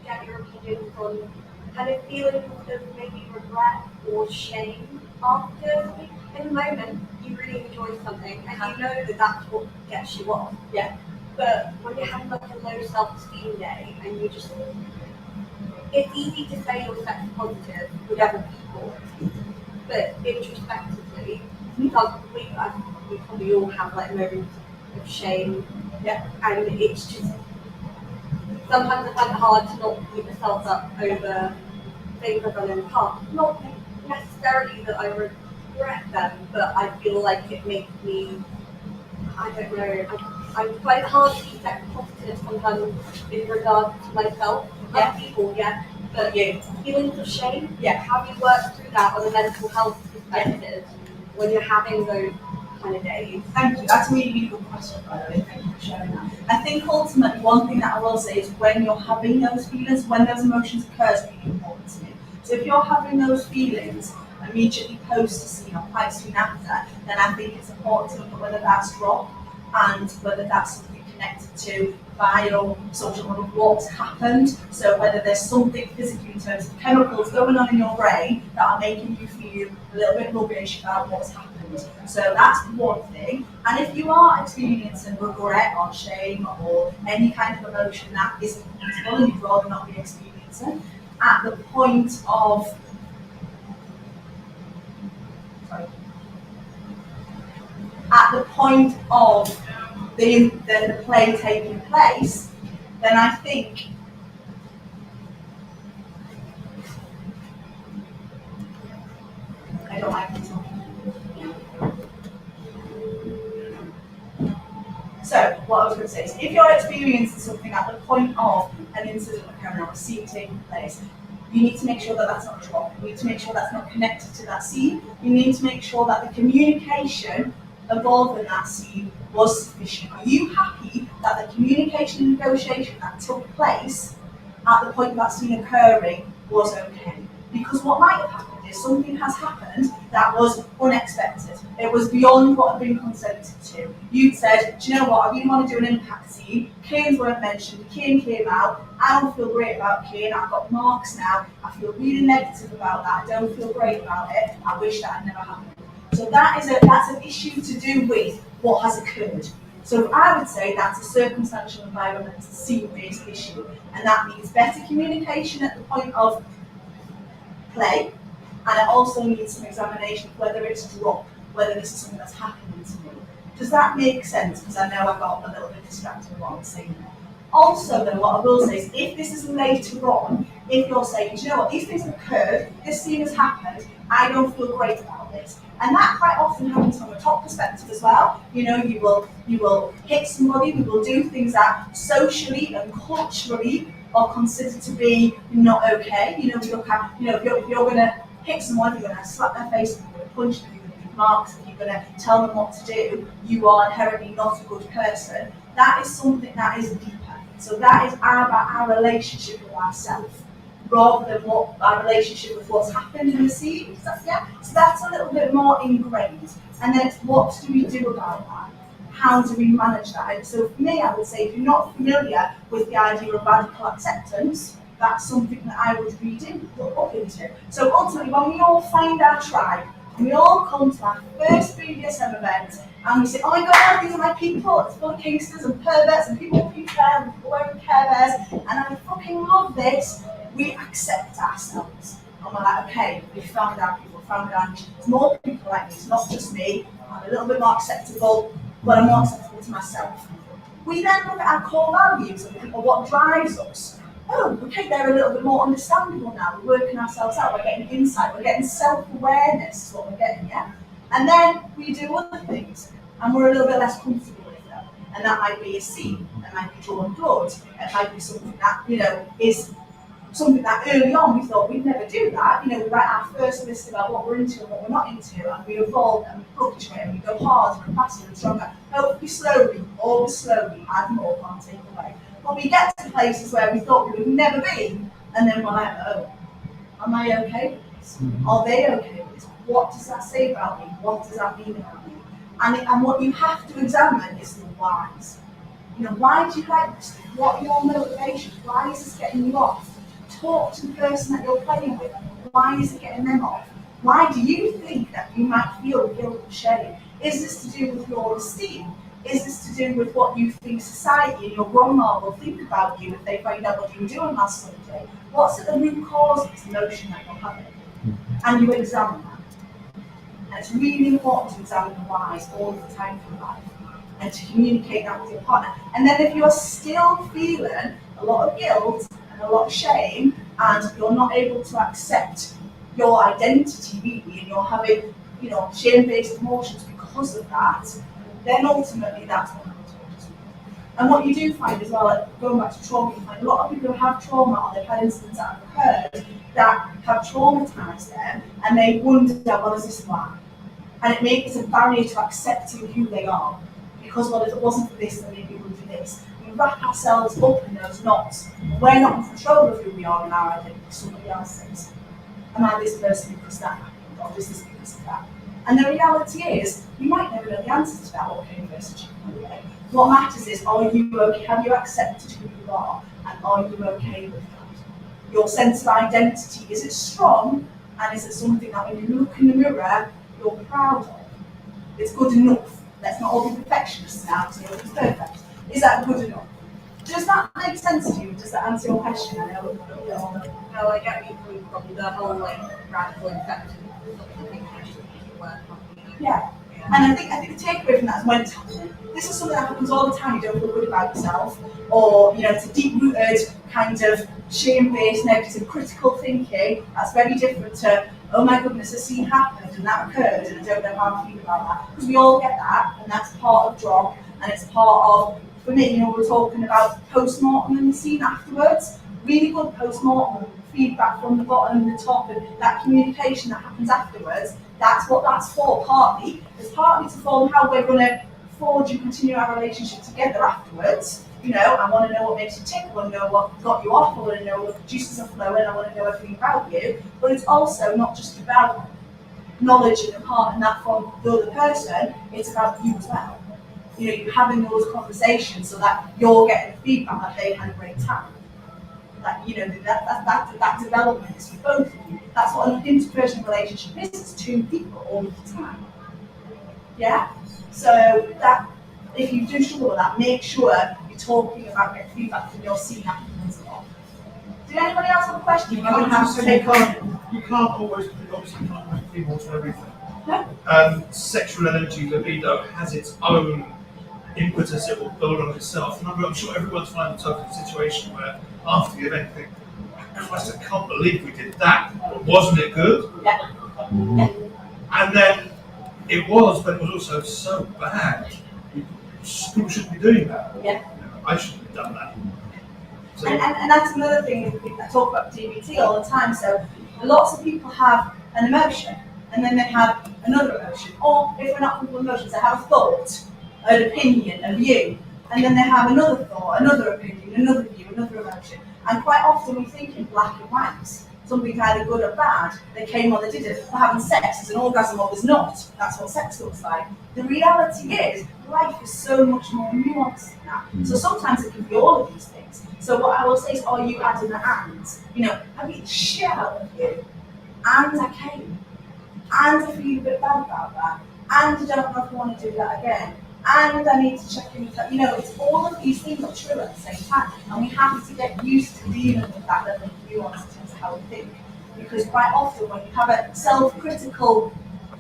get your opinion on kind of feeling of maybe regret or shame after, in the moment, you really enjoy something and you know that that's what gets you off. Yeah. But when you're having like a low self-esteem day and you just, it's easy to say you're sex positive with other people, but introspectively, we probably all have like moments of shame. Yeah. And it's just, sometimes I find it hard to not beat myself up over things I've done in the past. Not necessarily that I regret them, but I feel like it makes me, I don't know, I find it hard to be sex positive sometimes in regards to myself. Yeah. Other people, yeah, But feelings of shame, have you worked through that on a mental health perspective when you're having those kind of days? Thank you. That's a really, really good question, by the way. Thank you for sharing that. I think ultimately one thing that I will say is when you're having those feelings, when those emotions occur, is really important to me. So if you're having those feelings immediately post the scene or quite soon after, then I think it's important to look at whether that's drop and whether that's something connected to biosocial of what's happened. So whether there's something physically in terms of chemicals going on in your brain that are making you feel a little bit rubbish about what's happened. So that's one thing. And if you are experiencing regret or shame or any kind of emotion that isn't comfortable and you'd rather not be experiencing, at the point of the play taking place, then I think I don't like it. So what I was going to say is, if you're experiencing something at the point of an incident occurring or a scene taking place, you need to make sure that that's not dropped. You need to make sure that's not connected to that scene. You need to make sure that the communication involved in that scene was sufficient. Are you happy that the communication and negotiation that took place at the point of that scene occurring was okay? Because what might have happened is something has happened that was unexpected. It was beyond what had been consented to. You'd said, do you know what, I really want to do an impact scene. Canes weren't mentioned, Kane came out. I don't feel great about Kane, I've got marks now. I feel really negative about that, I don't feel great about it. I wish that had never happened. So that's an issue to do with what has occurred. So I would say that's a circumstantial environmental scene-based issue. And that means better communication at the point of play, and it also needs some examination of whether it's drop, whether this is something that's happening to me. Does that make sense? Because I know I got a little bit distracted with what I'm saying there. Also, though, what I will say is, if this is later on, if you're saying, do you know what, these things have occurred, this scene has happened, I don't feel great about this. And that quite often happens from a top perspective as well. You know, you will hit somebody, we will do things that socially and culturally are considered to be not okay. You know, we look at, you know, if you're going to hit someone, you're going to slap their face, you're going to punch them, you're going to give marks, and you're going to tell them what to do, you are inherently not a good person. That is something that is deeper. So that is about our relationship with ourselves, rather than what our relationship with what's happened in the scene. So that's a little bit more ingrained. And then it's, what do we do about that? How do we manage that? And so for me, I would say, if you're not familiar with the idea of radical acceptance, that's something that I would look up into. So ultimately, when we all find our tribe, and we all come to our first BDSM event, and we say, oh my God, these are my people, it's full of kinksters and perverts and people with pink hair and people wearing Care Bears, and I fucking love this. We accept ourselves. And we're like, okay, we found our people, found our niche. There's more people like me, it's not just me. I'm a little bit more acceptable, but I'm more acceptable to myself. We then look at our core values and think, well, what drives us? Oh, okay, they're a little bit more understandable now. We're working ourselves out, we're getting insight, we're getting self-awareness, is what we're getting, yeah? And then we do other things, and we're a little bit less comfortable with them. And that might be a scene, it might be drawn blood, it might be something that, you know, is something that early on we thought we'd never do that. You know, we write our first list about what we're into and what we're not into, and we evolve and we fluctuate and we go harder and faster and stronger. Hopefully slowly, always slowly, add more, can't take away. But we get to places where we thought we would never be, and then we're like, oh, am I okay with this? Are they okay with this? What does that say about me? What does that mean about me? And what you have to examine is the whys. You know, why do you like this? What are your motivations? Why is this getting you off? Talk to the person that you're playing with. Why is it getting them off? Why do you think that you might feel guilt or shame? Is this to do with your esteem? Is this to do with what you think society and your grandma will think about you if they find out what you were doing last Sunday? What's at the root cause of this emotion that you're having? And you examine that. And it's really important to examine the whys all the time for life and to communicate that with your partner. And then if you're still feeling a lot of guilt and a lot of shame, and you're not able to accept your identity really, and you're having, you know, shame-based emotions because of that, then ultimately that's when we'll talk to you. And what you do find as well, like going back to trauma, you find a lot of people who have trauma or they've had incidents that have occurred that have traumatised them, and they wonder, well, is this why? And it makes a barrier to accepting who they are. Because, well, if it wasn't for this, then maybe it would be this. We wrap ourselves up in those knots. We're not in control of who we are in our identity. Somebody else thinks, am I this person because that happened, or is this because of that? And the reality is, you might never know the answer to that, what came first, chicken or the egg. What matters is, are you okay? Have you accepted who you are, and are you okay with that? Your sense of identity, is it strong, and is it something that when you look in the mirror, you're proud of? It's good enough. Let's not all be perfectionists now, so it's perfect. Is that good enough? Does that make sense to you? Does that answer your question? I know. No, I get where you're coming from. The whole like radical infection. Yeah. And I think the takeaway from that is when it's happening. This is something that happens all the time. You don't feel good about yourself, or it's a deep-rooted kind of shame-based, negative, critical thinking. That's very different to, oh my goodness, a scene happened and that occurred, and I don't know how I feel about that. Because we all get that, and that's part of job, and it's part of. For me, we're talking about post-mortem and the scene afterwards. Really good post-mortem feedback from the bottom and the top, and that communication that happens afterwards. That's what that's for, partly. It's partly to form how we're going to forge and continue our relationship together afterwards. I want to know what makes you tick, I want to know what got you off, I want to know what the juices are flowing, I want to know everything about you. But it's also not just about knowledge and imparting that from the other person, it's about you as well. You're having those conversations so that you're getting the feedback that they had a great time. That that development is for both of you. That's what an interpersonal relationship is. It's two people all the time. Yeah. So that if you do struggle with that, make sure you're talking about getting feedback from your scene afterwards. Did anybody else have a question? You can't always obviously can't make people to everything. No. Sexual energy, libido has its own impetus, it will build on itself. And I'm sure everyone's finding themselves in a situation where after the event you think, Christ, I can't believe we did that, but wasn't it good? Yeah. And then it was, but it was also so bad. People shouldn't be doing that. Yeah. I shouldn't have done that. So, And that's another thing I talk about DBT all the time. So lots of people have an emotion, and then they have another emotion. Or if we're not comfortable with emotions, they have a thought, an opinion, a view, and then they have another thought, another opinion, another view, another emotion. And quite often we think in black and white. Something's either good or bad. They came or they didn't. They're having sex. It's an orgasm or there's not. That's what sex looks like. The reality is, life is so much more nuanced than that. So sometimes it can be all of these things. So what I will say is, are you adding the and? I beat the shit out of you, and I came, and I feel a bit bad about that, and I don't know if I want to do that again, and I need to check in with that. It's all of these things are true at the same time, and we have to get used to dealing with that level of nuance in terms of how we think. Because quite often when you have a self-critical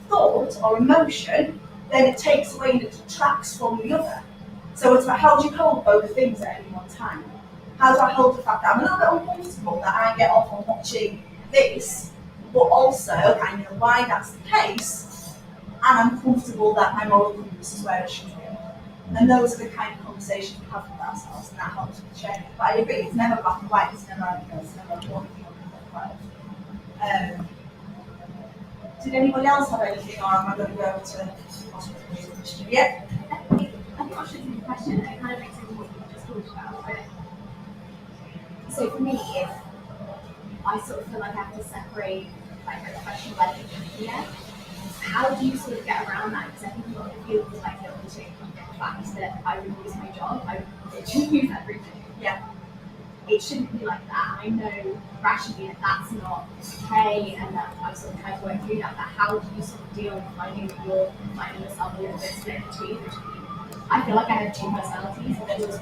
thought or emotion, then it takes away and it detracts from the other. So it's about how do you hold both things at any one time? How do I hold the fact that I'm a little bit uncomfortable that I get off on watching this, but also I know why that's the case, and I'm comfortable that my moral compass is where it should be. And those are the kind of conversations we have with ourselves, and that helps with change. But I agree, it's never black and white, it's never one thing or the other. Did anybody else have anything, or am I going to go to hospital? Yeah? I'm not sure it's a question, and it kind of makes sense what you just talked about. But so for me, if I sort of feel like I have to separate like a professional life and media, how do you sort of get around that? Because I think a lot of people like it to the fact that I would lose my job, I would lose everything. Yeah. It shouldn't be like that. I know rationally that that's not okay, and that I've sort of tried to work through that. But how do you sort of deal with finding that you're finding yourself a little bit split between? I feel like I have two personalities, and they're just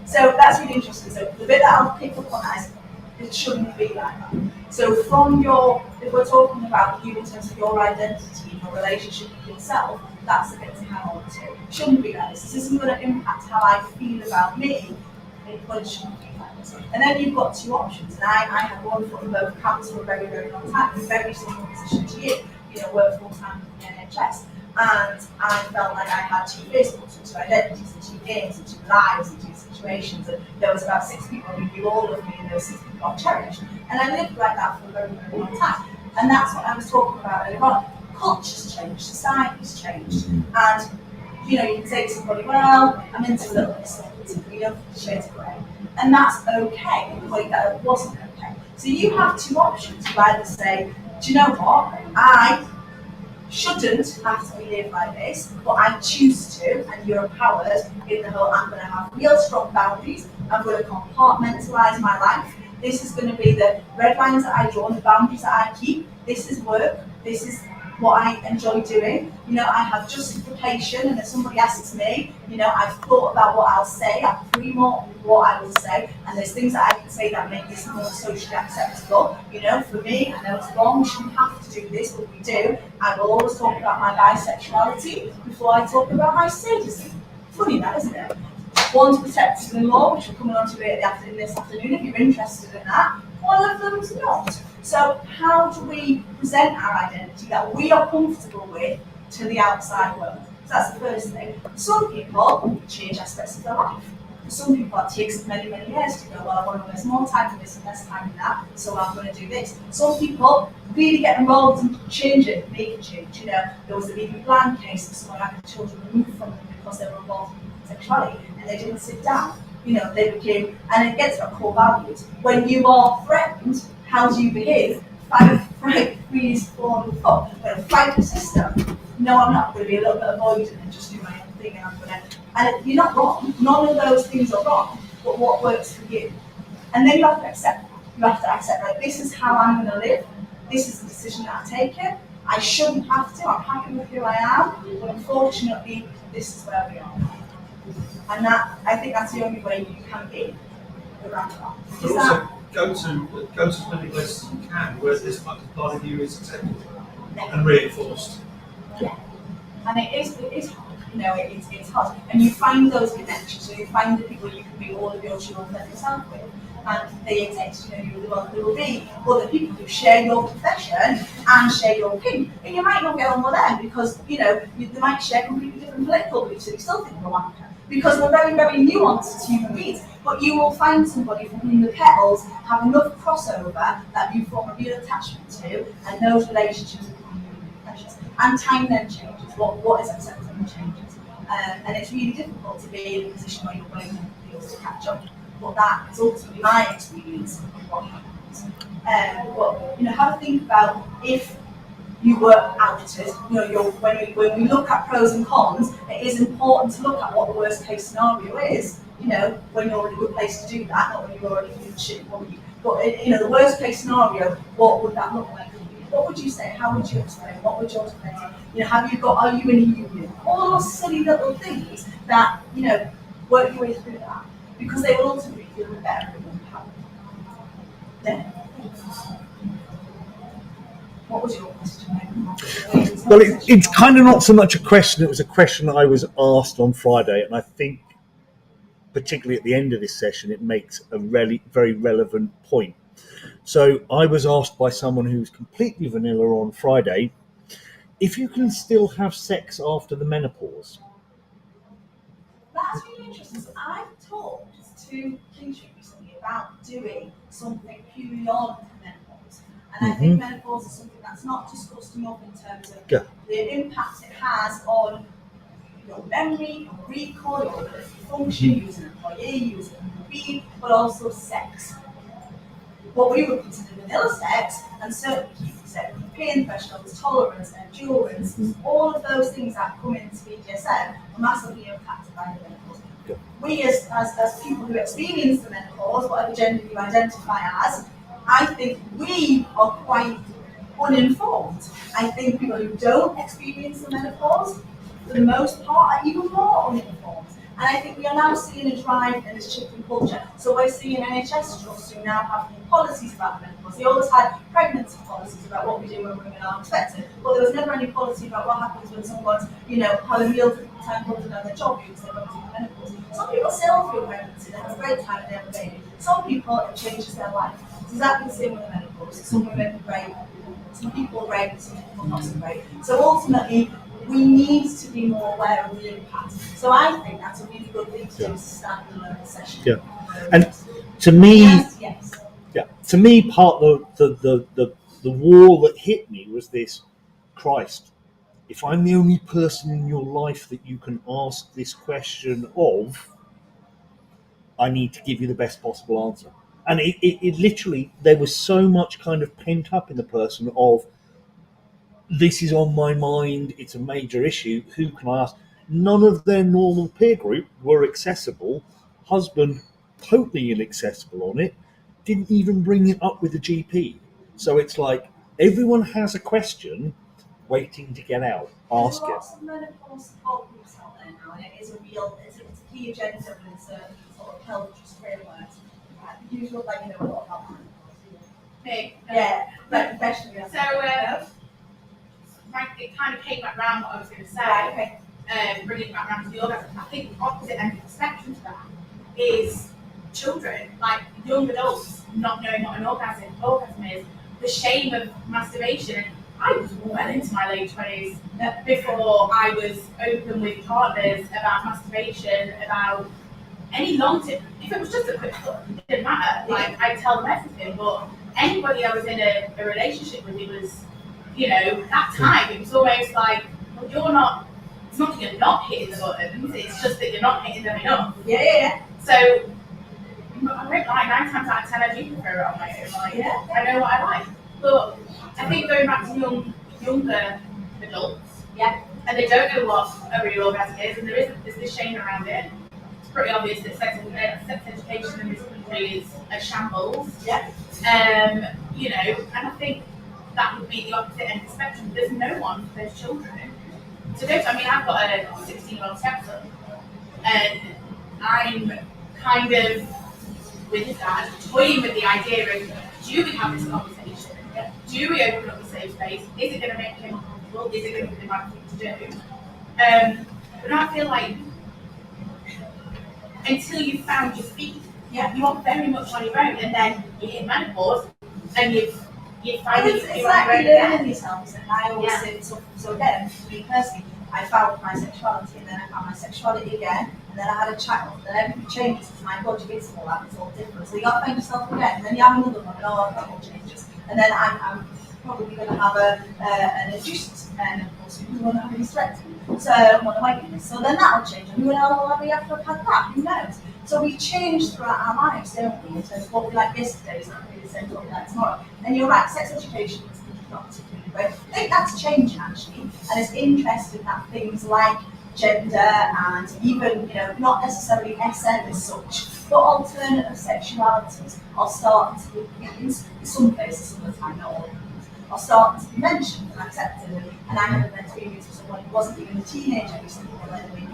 So that's really interesting. So the bit that I'll pick up on that is it shouldn't be like that. So if we're talking about you in terms of your identity and your relationship with yourself, that's the bit to hang on to. It shouldn't be like this. This isn't going to impact how I feel about me, but it shouldn't be like this. And then you've got two options. And I have one foot in both camps for a very, very long time, in a very similar position to you. Work full time in the NHS. And I felt like I had two Facebooks and two identities and two games and two lives and two situations. And there was about 6 people who knew all of me, and those 6 people got cherished. And I lived like that for a very, very long time. And that's what I was talking about earlier on. Culture's changed, society's changed. And you can say to somebody, well, I'm into a little bit of shades of grey. And that's okay, the point that it wasn't okay. So you have 2 options. You either say, do you know what? I shouldn't have to behave like this, but I choose to, and you're empowered in the whole, I'm going to have real strong boundaries, I'm going to compartmentalise my life, this is going to be the red lines that I draw, the boundaries that I keep, this is work, this is what I enjoy doing, I have justification, and if somebody asks me, I've thought about what I'll say, I've pre-marked what I will say, and there's things that I can say that make this more socially acceptable. For me, I know it's wrong, we shouldn't have to do this, but we do. I will always talk about my bisexuality before I talk about my sadism. Funny that, isn't it? One's protected in law, which we're coming on to it this afternoon if you're interested in that. One of them's not. So how do we present our identity that we are comfortable with to the outside world? So that's the first thing. Some people change aspects of their life. For some people it takes many, many years to go, well, I want to invest more time in this and less time in that, so I'm going to do this. Some people really get involved and change it, make a change. There was the Baby Bland case of someone having children removed from them because they were involved in sexuality and they didn't sit down. They became, and it gets to core values. When you are threatened, how do you behave? Fight, freeze, fawn, and fuck. Fight the system. No, I'm not going to be a little bit avoidant and just do my own thing, and I'm going to. And you're not wrong. None of those things are wrong. But what works for you? And then you have to accept that. You have to accept, this is how I'm going to live. This is the decision that I've taken. I shouldn't have to. I'm happy with who I am. But unfortunately, this is where we are. And I think that's the only way you can be around that. But also go to as many places as you can where this part of you is accepted and reinforced. Yeah, and it is hard. It's hard, and you find those connections. So you find the people you can be all of your authentic self with, and they exist. There will be other people who share your profession and share your opinion, and you might not get on with them because they might share completely different political beliefs, and you still think they're wanker. Because we're very, very nuanced as human beings. But you will find somebody from whom the petals have enough crossover that you form a real attachment to, and those relationships become really precious. And time then changes. What is acceptable changes. And it's really difficult to be in a position where you're waiting for things to catch up. But that is ultimately my experience of what happens. But have a think about if you were outed. When we look at pros and cons, it is important to look at what the worst case scenario is. When you're in a good place to do that, not when you're already in shit. But the worst case scenario, what would that look like? What would you say? How would you explain? What would your explain? Are you in a union? All those silly little things that work your way through that, because they will ultimately feel better and empowered. Then. What was your question? Well, it's kind of not so much a question. It was a question that I was asked on Friday, and I think, particularly at the end of this session, it makes a really very relevant point. So I was asked by someone who's completely vanilla on Friday if you can still have sex after the menopause. That's really interesting. So I've talked to kids recently about doing something purely on menopause. And I think menopause is something that's not discussed enough in terms of the impact it has on your memory, your recall, your ability to function, you as an employee, you as an employee, but also sex. What we would consider vanilla sex, and certainly pain thresholds, tolerance, endurance, all of those things that come into BDSM are massively impacted by the menopause. We as people who experience the menopause, whatever gender you identify as, I think we are quite uninformed. I think people who don't experience the menopause, for the most part, are even more uninformed. And I think we are now seeing a drive in this shifting culture. So we're seeing NHS trusts who now have policies about menopause. They always had pregnancy policies about what we do when women are expected, but there was never any policy about what happens when someone's, had a meal time holding down their job because they're going through menopause. Some people still feel pregnancy, they have a great time and they have a baby. Some people, it changes their life. It's exactly the same with the menopause. Some women are great, some people are great, some people are not so great. So ultimately, we need to be more aware of the impact. So I think that's a really good thing to do, to start the learning session. Yeah. And to me, Yes. yeah, to me, part of the wall that hit me was this: Christ, if I'm the only person in your life that you can ask this question of, I need to give you the best possible answer. And it literally, there was so much kind of pent up in the person of, this is on my mind, it's a major issue, who can I ask? None of their normal peer group were accessible. Husband, totally inaccessible on it, didn't even bring it up with the GP. So it's like, everyone has a question waiting to get out. Ask There's it. lots of menopause support groups out there now, and it is a real, it's a key agenda within certain sort of health frameworks. You look like you know a lot about menopause. Me? Yeah, like professionally. So, it kind of came back round what I was going to say. Right, okay. Bringing it back round to the orgasm. I think the opposite end of the spectrum to that is children, like young adults, not knowing what an orgasm is, the shame of masturbation. I was well into my late 20s before I was open with partners about masturbation, about any long-term. If it was just a quick thought, it didn't matter. Like, I'd tell them everything, but anybody I was in a relationship with, it was, you know, that time, it was almost like, well, you're not, it's not that you're not hitting the buttons, it's just that you're not hitting them enough. Yeah. So, I won't lie, 9 times out of 10 I do prefer it on my own. Like, Yeah. I know what I like. But I think going back to younger adults, and they don't know what a real orgasm is, and there's this shame around it. It's pretty obvious that sex education in this country is a shambles. You know, and I think that would be the opposite end of the spectrum. There's no one for those children to go to. I mean, I've got a 16-year-old stepson, and I'm kind of, with his dad, toying with the idea of, do we have this conversation? Do we open up the safe space? Is it going to make him uncomfortable? Is it going to be the right thing to do? But I feel like until you've found your feet, you are very much on your own, and then you hit menopause, and you find It's like learning yourself, and I always say, so again, for me personally, I found my sexuality, and then I found my sexuality again, and then I had a child, and then everything changes, because my God, you get all that, it's all different. So you got to find yourself again, and then you have another one, and all that all changes. And then I'm probably going to have an induced menopause, who will have a hysterectomy, so one of my goodness. So then that'll change, and who will have we after I've had that? Who knows? So we change throughout our lives, don't we? In terms of what we like yesterday is not going to be the same what we like tomorrow. And you're right, sex education is not particularly great. I think that's changing actually, and it's interesting that things like gender and even, you know, not necessarily SM as such, but alternative sexualities are starting to be, in some places, some of the time, not all of them, are starting to be mentioned and accepted. And I had an experience with someone who wasn't even a teenager recently,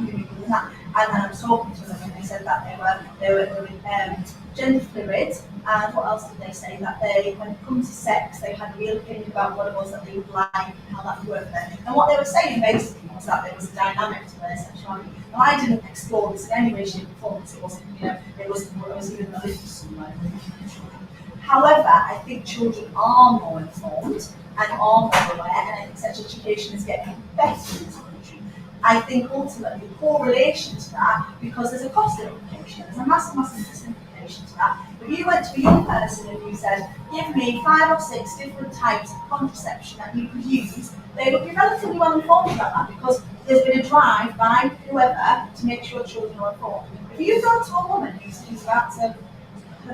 even that. And I was talking to them, and they said that they were gender fluid, and what else did they say? That they, when it comes to sex, they had a real opinion about what it was that they would like and how that would work for them. And what they were saying basically was that there was a dynamic to their sexuality. Now, I didn't explore this in any way, shape, or form, because it wasn't, you know, it was even religious somewhere. However, I think children are more informed and are more aware, and I think sex education is getting better in this country. I think ultimately the correlation to that, because there's a cost implication, there's a massive implication to that. If you went to a young person and you said, give me 5 or 6 different types of contraception that you could use, they would be relatively well informed about that, because there's been a drive by whoever to make sure children are informed. If you go to a woman who's about to,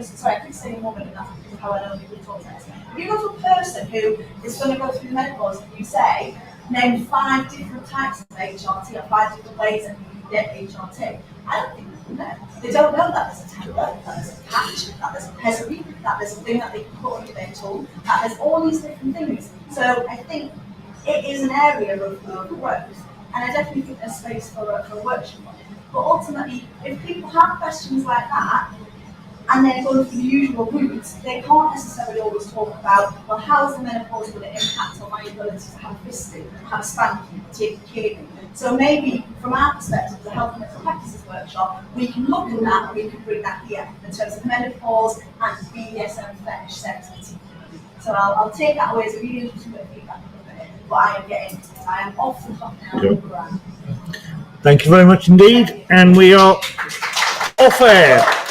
sorry, I keep saying woman, and that's because of how I know people talk to us. If you go to a person who is going to go through the menopause and you say, name 5 different types of HRT or 5 different ways that you can get HRT, I don't think they know. They don't know that there's a tablet, that there's a patch, that there's a pessary, that there's a thing that they can put under their tongue, that there's all these different things. So I think it is an area of growth, and I definitely think there's space for a workshop on it. But ultimately, if people have questions like that, and they're going through the usual routes, they can't necessarily always talk about, well, how is the menopause going to impact on my ability to have a fisting, have a spanking, take care of me? So maybe from our perspective, the Health and Mental Practices Workshop, we can look at that and we can bring that here in terms of menopause and BDSM fetish sex particularly. So I'll take that away as a really interesting bit of feedback. but I am off the top now. Yep. Thank you very much indeed, and we are off air.